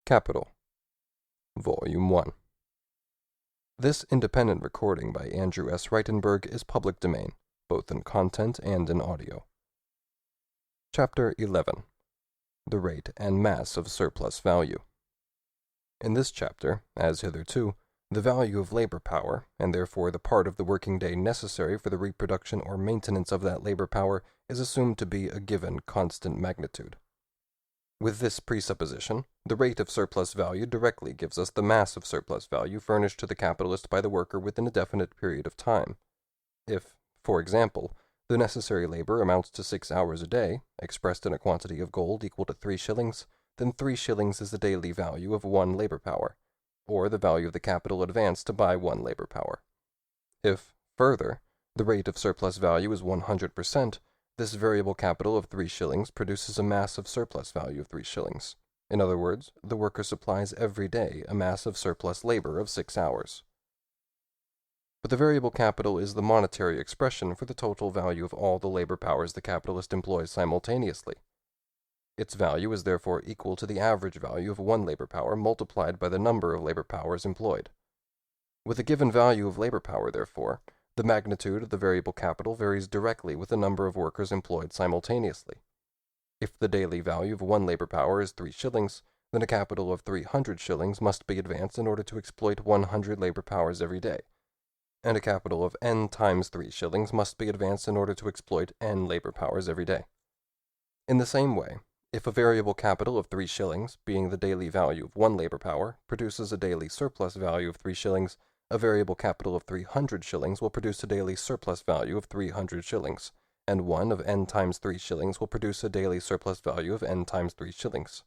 Capital, Volume 1. This independent recording by Andrew S. Reitenberg is public domain, both in content and in audio. Chapter 11. The Rate and Mass of Surplus Value. In this chapter, as hitherto, the value of labor power, and therefore the part of the working day necessary for the reproduction or maintenance of that labor power, is assumed to be a given constant magnitude. With this presupposition, the rate of surplus value directly gives us the mass of surplus value furnished to the capitalist by the worker within a definite period of time. If, for example, the necessary labor amounts to 6 hours a day, expressed in a quantity of gold equal to 3 shillings, then 3 shillings is the daily value of 1 labor power, or the value of the capital advanced to buy 1 labor power. If, further, the rate of surplus value is 100%, this variable capital of 3 shillings produces a mass of surplus value of 3 shillings. In other words, the worker supplies every day a mass of surplus labor of 6 hours. But the variable capital is the monetary expression for the total value of all the labor powers the capitalist employs simultaneously. Its value is therefore equal to the average value of 1 labor power multiplied by the number of labor powers employed. With a given value of labor power, therefore, the magnitude of the variable capital varies directly with the number of workers employed simultaneously. If the daily value of 1 labor power is 3 shillings, then a capital of 300 shillings must be advanced in order to exploit 100 labor powers every day, and a capital of n times 3 shillings must be advanced in order to exploit n labor powers every day. In the same way, if a variable capital of 3 shillings, being the daily value of 1 labor power, produces a daily surplus value of 3 shillings, a variable capital of 300 shillings will produce a daily surplus value of 300 shillings, and 1 of n times 3 shillings will produce a daily surplus value of n times 3 shillings.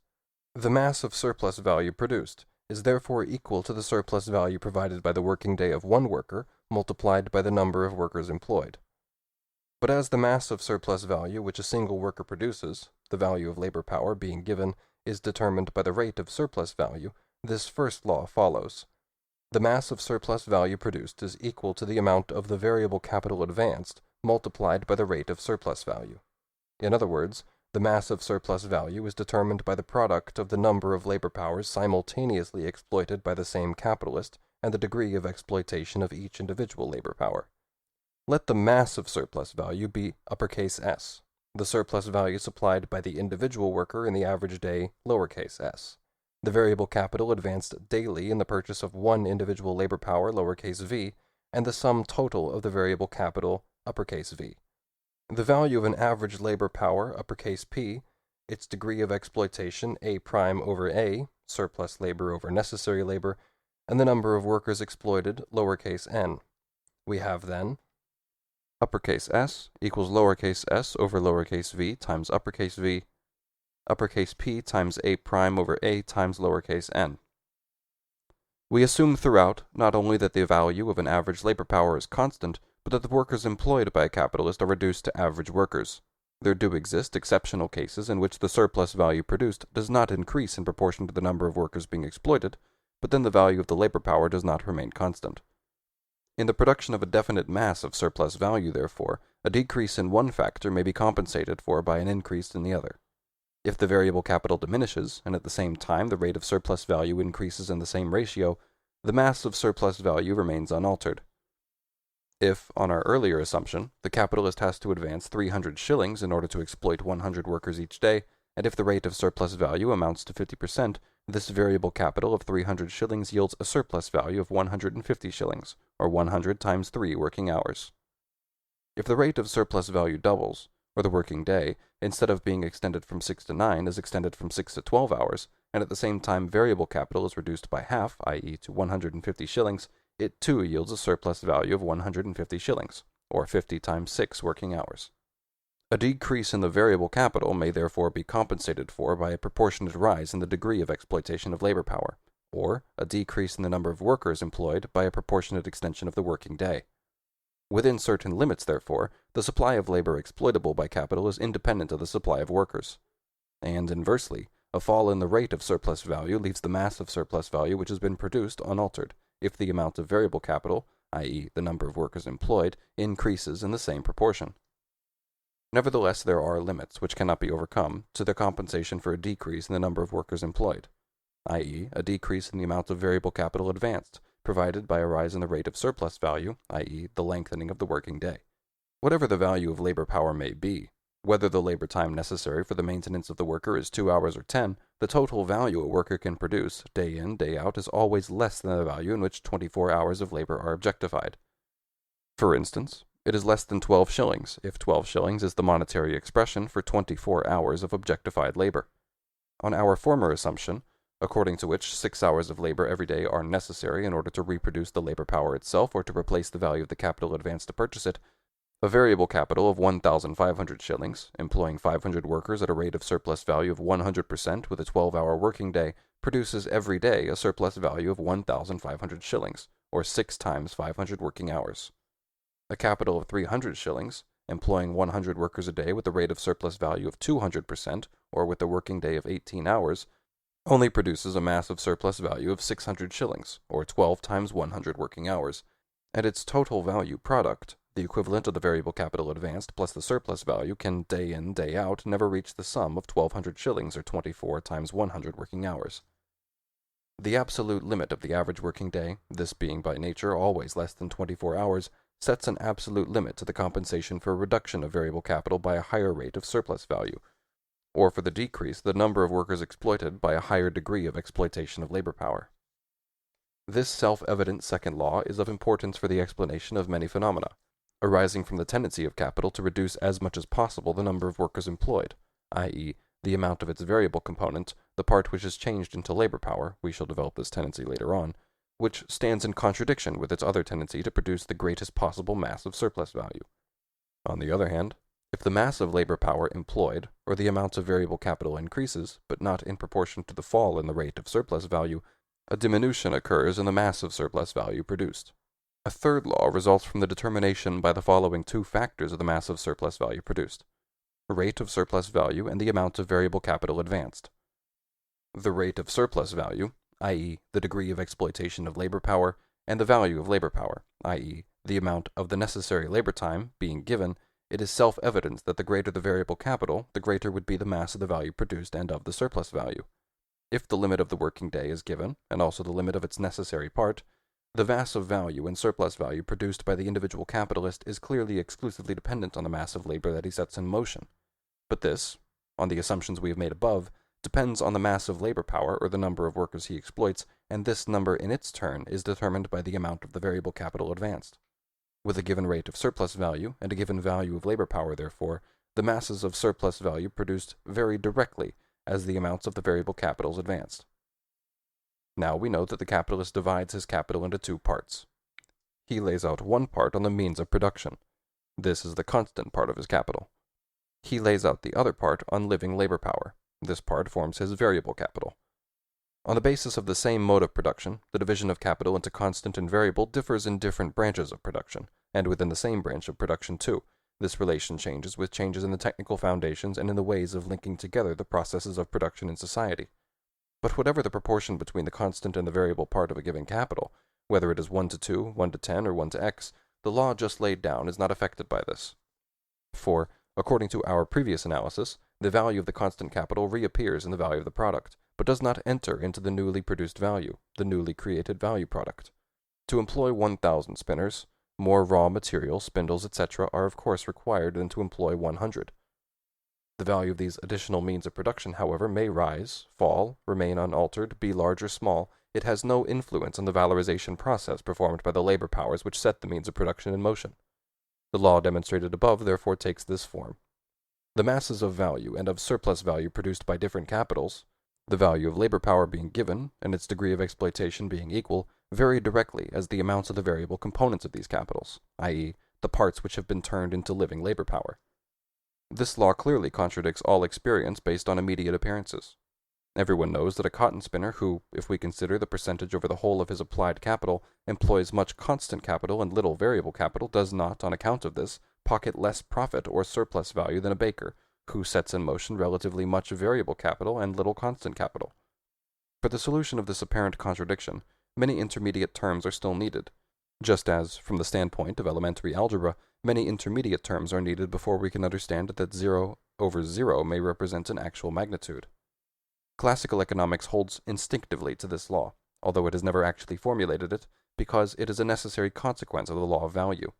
The mass of surplus value produced is therefore equal to the surplus value provided by the working day of 1 worker multiplied by the number of workers employed. But as the mass of surplus value which a single worker produces, the value of labor power being given, is determined by the rate of surplus value, this first law follows. The mass of surplus value produced is equal to the amount of the variable capital advanced multiplied by the rate of surplus value. In other words, the mass of surplus value is determined by the product of the number of labor powers simultaneously exploited by the same capitalist and the degree of exploitation of each individual labor power. Let the mass of surplus value be S, the surplus value supplied by the individual worker in the average day s, the variable capital advanced daily in the purchase of 1 individual labor power v, and the sum total of the variable capital V. The value of an average labor power P, its degree of exploitation A' over A, surplus labor over necessary labor, and the number of workers exploited n. We have then S equals s over v times V, P times A' over A times n. We assume throughout not only that the value of an average labor power is constant, but that the workers employed by a capitalist are reduced to average workers. There do exist exceptional cases in which the surplus value produced does not increase in proportion to the number of workers being exploited, but then the value of the labor power does not remain constant. In the production of a definite mass of surplus value, therefore, a decrease in one factor may be compensated for by an increase in the other. If the variable capital diminishes, and at the same time the rate of surplus value increases in the same ratio, the mass of surplus value remains unaltered. If, on our earlier assumption, the capitalist has to advance 300 shillings in order to exploit 100 workers each day, and if the rate of surplus value amounts to 50%, this variable capital of 300 shillings yields a surplus value of 150 shillings, or 100 times 3 working hours. If the rate of surplus value doubles, or the working day, instead of being extended from 6 to 9, is extended from 6 to 12 hours, and at the same time variable capital is reduced by half, i.e. to 150 shillings, it too yields a surplus value of 150 shillings, or 50 times 6 working hours. A decrease in the variable capital may therefore be compensated for by a proportionate rise in the degree of exploitation of labor power, or a decrease in the number of workers employed by a proportionate extension of the working day. Within certain limits, therefore, the supply of labor exploitable by capital is independent of the supply of workers. And inversely, a fall in the rate of surplus value leaves the mass of surplus value which has been produced unaltered, if the amount of variable capital, i.e. the number of workers employed, increases in the same proportion. Nevertheless, there are limits, which cannot be overcome, to the compensation for a decrease in the number of workers employed. i.e., a decrease in the amount of variable capital advanced, provided by a rise in the rate of surplus value, i.e., the lengthening of the working day. Whatever the value of labor power may be, whether the labor time necessary for the maintenance of the worker is 2 hours or 10, the total value a worker can produce, day in, day out, is always less than the value in which 24 hours of labor are objectified. For instance, it is less than 12 shillings, if 12 shillings is the monetary expression for 24 hours of objectified labor. On our former assumption, according to which 6 hours of labor every day are necessary in order to reproduce the labor power itself or to replace the value of the capital advanced to purchase it, a variable capital of 1,500 shillings, employing 500 workers at a rate of surplus value of 100% with a 12-hour working day, produces every day a surplus value of 1,500 shillings, or 6 times 500 working hours. A capital of 300 shillings, employing 100 workers a day with a rate of surplus value of 200%, or with a working day of 18 hours, only produces a mass of surplus value of 600 shillings, or 12 times 100 working hours, and its total value product, the equivalent of the variable capital advanced plus the surplus value, can day in, day out, never reach the sum of 1,200 shillings or 24 times 100 working hours. The absolute limit of the average working day, this being by nature always less than 24 hours, sets an absolute limit to the compensation for a reduction of variable capital by a higher rate of surplus value, or for the decrease of the number of workers exploited by a higher degree of exploitation of labor power. This self-evident second law is of importance for the explanation of many phenomena, arising from the tendency of capital to reduce as much as possible the number of workers employed, i.e., the amount of its variable component, the part which is changed into labor power, we shall develop this tendency later on, which stands in contradiction with its other tendency to produce the greatest possible mass of surplus value. On the other hand, if the mass of labor power employed, or the amount of variable capital increases, but not in proportion to the fall in the rate of surplus value, a diminution occurs in the mass of surplus value produced. A third law results from the determination by the following two factors of the mass of surplus value produced: rate of surplus value and the amount of variable capital advanced. The rate of surplus value, i.e., the degree of exploitation of labor power, and the value of labor power, i.e., the amount of the necessary labor time, being given, it is self-evident that the greater the variable capital, the greater would be the mass of the value produced and of the surplus value. If the limit of the working day is given, and also the limit of its necessary part, the mass of value and surplus value produced by the individual capitalist is clearly exclusively dependent on the mass of labor that he sets in motion. But this, on the assumptions we have made above, depends on the mass of labor power or the number of workers he exploits, and this number in its turn is determined by the amount of the variable capital advanced. With a given rate of surplus value and a given value of labor power, therefore, the masses of surplus value produced vary directly as the amounts of the variable capitals advanced. Now we know that the capitalist divides his capital into two parts. He lays out one part on the means of production. This is the constant part of his capital. He lays out the other part on living labor power. This part forms his variable capital. On the basis of the same mode of production, the division of capital into constant and variable differs in different branches of production, and within the same branch of production too. This relation changes with changes in the technical foundations and in the ways of linking together the processes of production in society. But whatever the proportion between the constant and the variable part of a given capital, whether it is 1 to 2, 1 to 10, or 1 to x, the law just laid down is not affected by this. For, according to our previous analysis, the value of the constant capital reappears in the value of the product, but does not enter into the newly produced value, the newly created value product. To employ 1,000 spinners, more raw material, spindles, etc. are of course required than to employ 100. The value of these additional means of production, however, may rise, fall, remain unaltered, be large or small. It has no influence on the valorization process performed by the labor powers which set the means of production in motion. The law demonstrated above therefore takes this form. The masses of value and of surplus value produced by different capitals, the value of labor power being given, and its degree of exploitation being equal, vary directly as the amounts of the variable components of these capitals, i.e., the parts which have been turned into living labor power. This law clearly contradicts all experience based on immediate appearances. Everyone knows that a cotton spinner who, if we consider the percentage over the whole of his applied capital, employs much constant capital and little variable capital, does not, on account of this, pocket less profit or surplus value than a baker, who sets in motion relatively much variable capital and little constant capital. For the solution of this apparent contradiction, many intermediate terms are still needed, just as, from the standpoint of elementary algebra, many intermediate terms are needed before we can understand that 0 over 0 may represent an actual magnitude. Classical economics holds instinctively to this law, although it has never actually formulated it, because it is a necessary consequence of the law of value.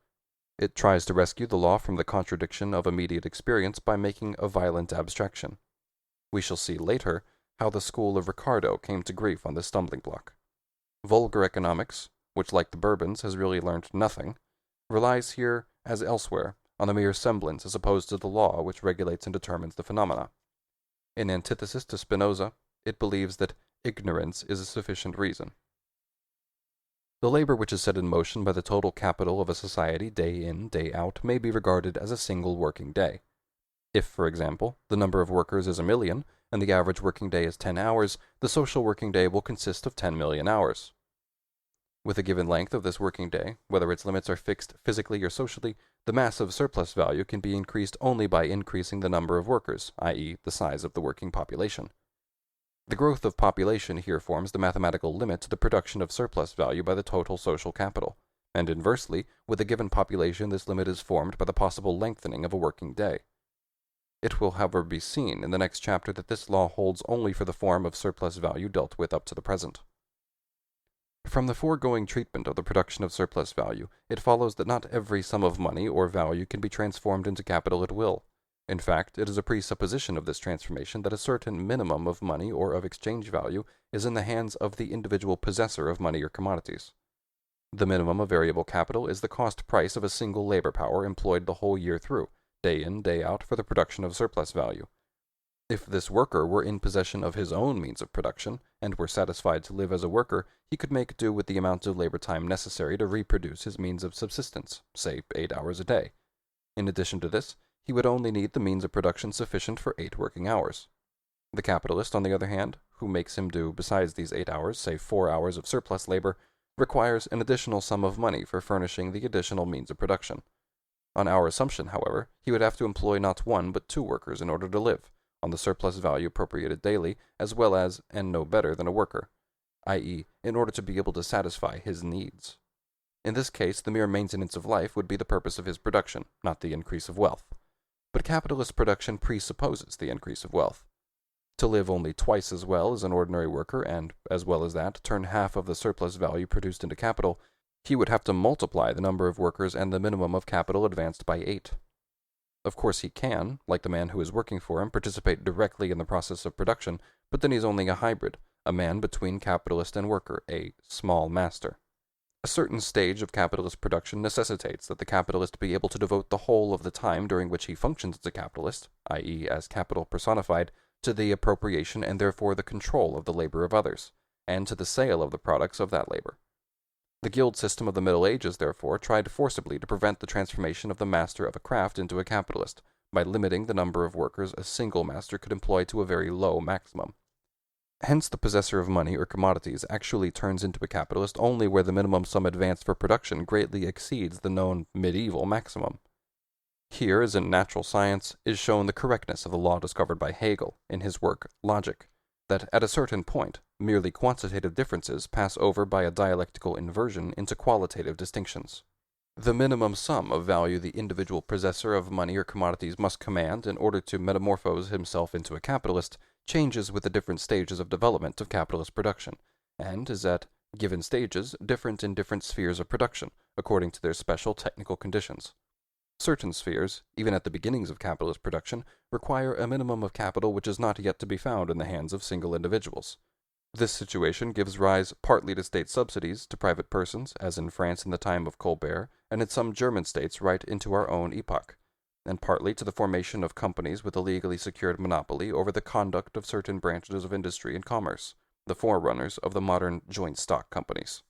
It tries to rescue the law from the contradiction of immediate experience by making a violent abstraction. We shall see later how the school of Ricardo came to grief on this stumbling block. Vulgar economics, which like the Bourbons has really learned nothing, relies here, as elsewhere, on the mere semblance as opposed to the law which regulates and determines the phenomena. In antithesis to Spinoza, it believes that ignorance is a sufficient reason. The labor which is set in motion by the total capital of a society day in, day out, may be regarded as a single working day. If, for example, the number of workers is 1,000,000, and the average working day is 10 hours, the social working day will consist of 10,000,000 hours. With a given length of this working day, whether its limits are fixed physically or socially, the massive surplus value can be increased only by increasing the number of workers, i.e., the size of the working population. The growth of population here forms the mathematical limit to the production of surplus value by the total social capital, and inversely, with a given population this limit is formed by the possible lengthening of a working day. It will, however, be seen in the next chapter that this law holds only for the form of surplus value dealt with up to the present. From the foregoing treatment of the production of surplus value, it follows that not every sum of money or value can be transformed into capital at will. In fact, it is a presupposition of this transformation that a certain minimum of money or of exchange value is in the hands of the individual possessor of money or commodities. The minimum of variable capital is the cost price of a single labor power employed the whole year through, day in, day out, for the production of surplus value. If this worker were in possession of his own means of production, and were satisfied to live as a worker, he could make do with the amount of labor time necessary to reproduce his means of subsistence, say 8 hours a day. In addition to this, he would only need the means of production sufficient for 8 working hours. The capitalist, on the other hand, who makes him do besides these 8 hours, say 4 hours of surplus labor, requires an additional sum of money for furnishing the additional means of production. On our assumption, however, he would have to employ not 1 but 2 workers in order to live, on the surplus value appropriated daily, as well as, and no better than a worker, i.e., in order to be able to satisfy his needs. In this case, the mere maintenance of life would be the purpose of his production, not the increase of wealth. But capitalist production presupposes the increase of wealth. To live only twice as well as an ordinary worker, and, as well as that, turn half of the surplus value produced into capital, he would have to multiply the number of workers and the minimum of capital advanced by 8. Of course he can, like the man who is working for him, participate directly in the process of production, but then he's only a hybrid, a man between capitalist and worker, a small master. A certain stage of capitalist production necessitates that the capitalist be able to devote the whole of the time during which he functions as a capitalist, i.e. as capital personified, to the appropriation and therefore the control of the labor of others, and to the sale of the products of that labor. The guild system of the Middle Ages, therefore, tried forcibly to prevent the transformation of the master of a craft into a capitalist, by limiting the number of workers a single master could employ to a very low maximum. Hence the possessor of money or commodities actually turns into a capitalist only where the minimum sum advanced for production greatly exceeds the known medieval maximum. Here, as in natural science, is shown the correctness of the law discovered by Hegel in his work Logic, that at a certain point, merely quantitative differences pass over by a dialectical inversion into qualitative distinctions. The minimum sum of value the individual possessor of money or commodities must command in order to metamorphose himself into a capitalist changes with the different stages of development of capitalist production, and is at given stages different in different spheres of production, according to their special technical conditions. Certain spheres, even at the beginnings of capitalist production, require a minimum of capital which is not yet to be found in the hands of single individuals. This situation gives rise partly to state subsidies to private persons, as in France in the time of Colbert, and in some German states right into our own epoch, and partly to the formation of companies with a legally secured monopoly over the conduct of certain branches of industry and commerce, the forerunners of the modern joint stock companies.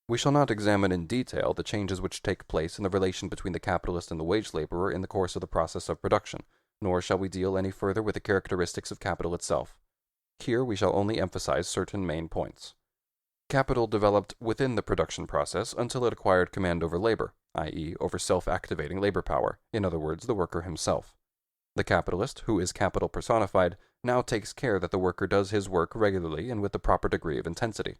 We shall not examine in detail the changes which take place in the relation between the capitalist and the wage laborer in the course of the process of production, nor shall we deal any further with the characteristics of capital itself. Here we shall only emphasize certain main points. Capital developed within the production process until it acquired command over labor, i.e., over self-activating labor power, in other words, the worker himself. The capitalist, who is capital personified, now takes care that the worker does his work regularly and with the proper degree of intensity.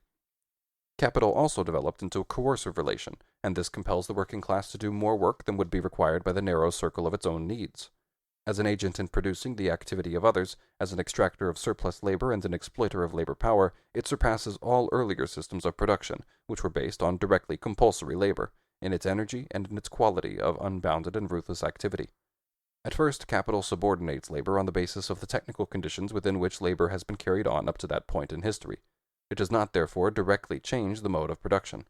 Capital also developed into a coercive relation, and this compels the working class to do more work than would be required by the narrow circle of its own needs. as an agent in producing the activity of others, as an extractor of surplus labor and an exploiter of labor power, it surpasses all earlier systems of production, which were based on directly compulsory labor, in its energy and in its quality of unbounded and ruthless activity. At first, capital subordinates labor on the basis of the technical conditions within which labor has been carried on up to that point in history. It does not, therefore, directly change the mode of production.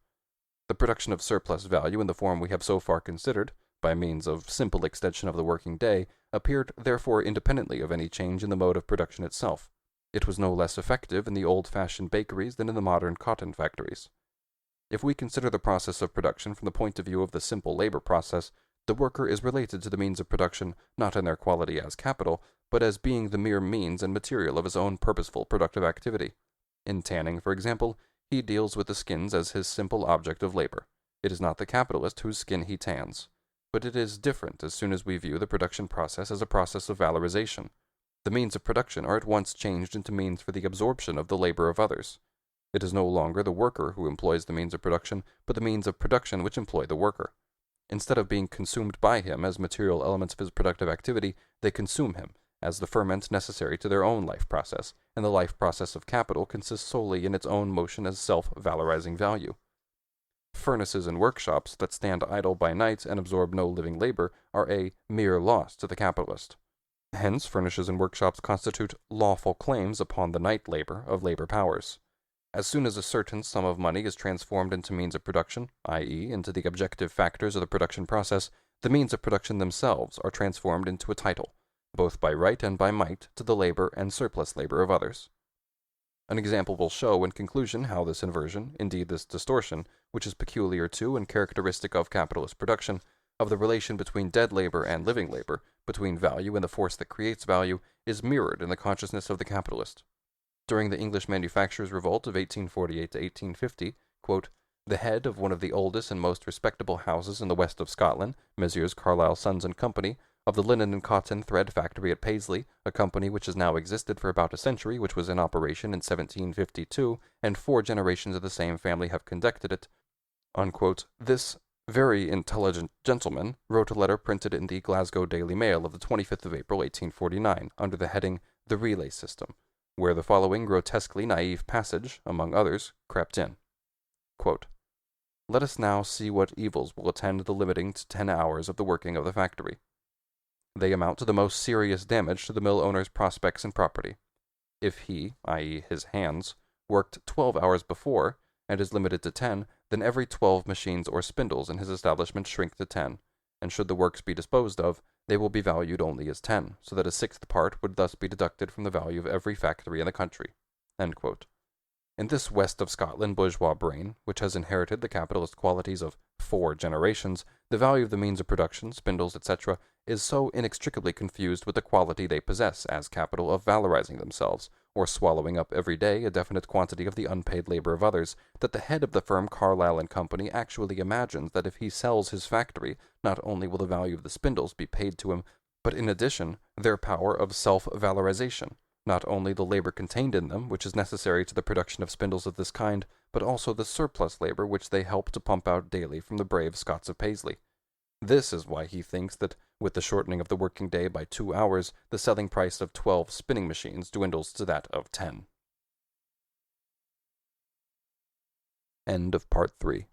The production of surplus value in the form we have so far considered, by means of simple extension of the working day, appeared therefore independently of any change in the mode of production itself. It was no less effective in the old-fashioned bakeries than in the modern cotton factories. If we consider the process of production from the point of view of the simple labor process, the worker is related to the means of production not in their quality as capital, but as being the mere means and material of his own purposeful productive activity. In tanning, for example, he deals with the skins as his simple object of labor. It is not the capitalist whose skin he tans. But it is different as soon as we view the production process as a process of valorization. The means of production are at once changed into means for the absorption of the labor of others. It is no longer the worker who employs the means of production, but the means of production which employ the worker. Instead of being consumed by him as material elements of his productive activity, they consume him as the ferment necessary to their own life process, and the life process of capital consists solely in its own motion as self-valorizing value. Furnaces and workshops that stand idle by night and absorb no living labor are a mere loss to the capitalist. Hence, furnaces and workshops constitute lawful claims upon the night labor of labor powers. As soon as a certain sum of money is transformed into means of production, i.e., into the objective factors of the production process, the means of production themselves are transformed into a title, both by right and by might, to the labor and surplus labor of others. An example will show in conclusion how this inversion, indeed this distortion, which is peculiar to and characteristic of capitalist production, of the relation between dead labor and living labor, between value and the force that creates value, is mirrored in the consciousness of the capitalist. During the English manufacturers' revolt of 1848 to 1850, quote, the head of one of the oldest and most respectable houses in the west of Scotland, Messrs. Carlyle, Sons and Company, of the linen and cotton thread factory at Paisley, a company which has now existed for about a century, which was in operation in 1752, and 4 generations of the same family have conducted it, unquote, this very intelligent gentleman wrote a letter printed in the Glasgow Daily Mail of the 25th of April, 1849, under the heading, The Relay System, where the following grotesquely naive passage, among others, crept in. Quote, let us now see what evils will attend the limiting to 10 hours of the working of the factory. They amount to the most serious damage to the mill owner's prospects and property. If he, i.e., his hands, worked 12 hours before, and is limited to 10, then every 12 machines or spindles in his establishment shrink to 10, and should the works be disposed of, they will be valued only as 10, so that a 6th part would thus be deducted from the value of every factory in the country. In this west of Scotland bourgeois brain, which has inherited the capitalist qualities of 4 generations, the value of the means of production, spindles, etc., is so inextricably confused with the quality they possess as capital of valorizing themselves, or swallowing up every day a definite quantity of the unpaid labor of others, that the head of the firm Carlyle and Company actually imagines that if he sells his factory, not only will the value of the spindles be paid to him, but in addition their power of self-valorization, not only the labor contained in them, which is necessary to the production of spindles of this kind, but also the surplus labor which they help to pump out daily from the brave Scots of Paisley. This is why he thinks that, with the shortening of the working day by 2 hours, the selling price of 12 spinning machines dwindles to that of 10. End of Part 3.